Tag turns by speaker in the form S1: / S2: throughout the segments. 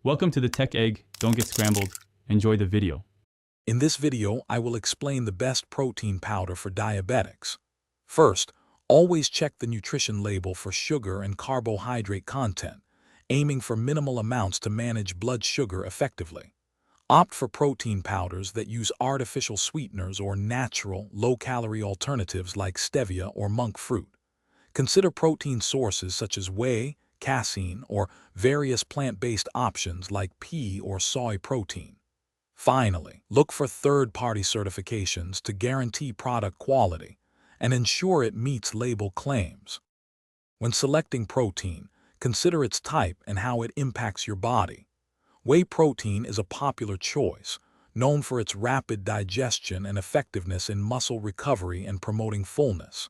S1: Welcome to the Tech Egg. Don't get scrambled. Enjoy the video.
S2: In this video, I will explain the best protein powder for diabetics. First, always check the nutrition label for sugar and carbohydrate content, aiming for minimal amounts to manage blood sugar effectively. Opt for protein powders that use artificial sweeteners or natural, low-calorie alternatives like stevia or monk fruit. Consider protein sources such as whey, casein, or various plant-based options like pea or soy protein. Finally, look for third-party certifications to guarantee product quality and ensure it meets label claims. When selecting protein, consider its type and how it impacts your body. Whey protein is a popular choice, known for its rapid digestion and effectiveness in muscle recovery and promoting fullness.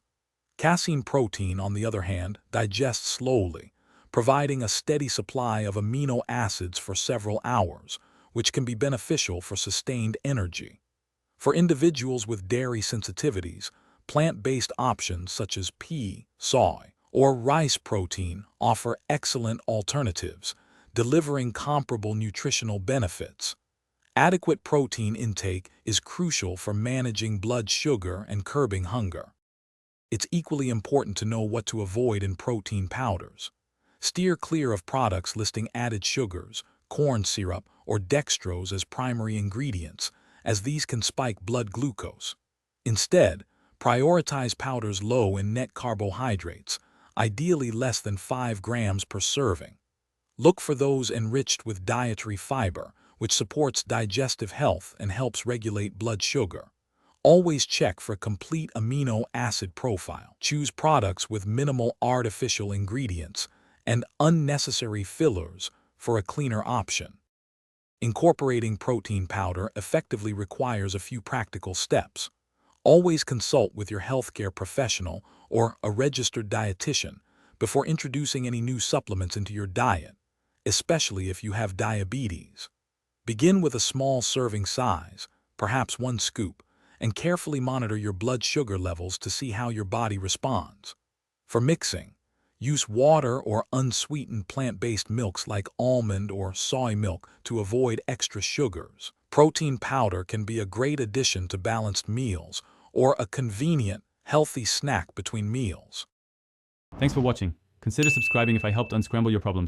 S2: Casein protein, on the other hand, digests slowly, providing a steady supply of amino acids for several hours, which can be beneficial for sustained energy. For individuals with dairy sensitivities, plant-based options such as pea, soy, or rice protein offer excellent alternatives, delivering comparable nutritional benefits. Adequate protein intake is crucial for managing blood sugar and curbing hunger. It's equally important to know what to avoid in protein powders. Steer clear of products listing added sugars, corn syrup, or dextrose as primary ingredients, as these can spike blood glucose. Instead, prioritize powders low in net carbohydrates, ideally less than 5 grams per serving. Look for those enriched with dietary fiber, which supports digestive health and helps regulate blood sugar. Always check for a complete amino acid profile. Choose products with minimal artificial ingredients and unnecessary fillers for a cleaner option. Incorporating protein powder effectively requires a few practical steps. Always consult with your healthcare professional or a registered dietitian before introducing any new supplements into your diet, especially if you have diabetes. Begin with a small serving size, perhaps 1 scoop, and carefully monitor your blood sugar levels to see how your body responds. For mixing, use water or unsweetened plant-based milks like almond or soy milk to avoid extra sugars. Protein powder can be a great addition to balanced meals or a convenient, healthy snack between meals.
S1: Thanks for watching. Consider subscribing if I helped unscramble your problems.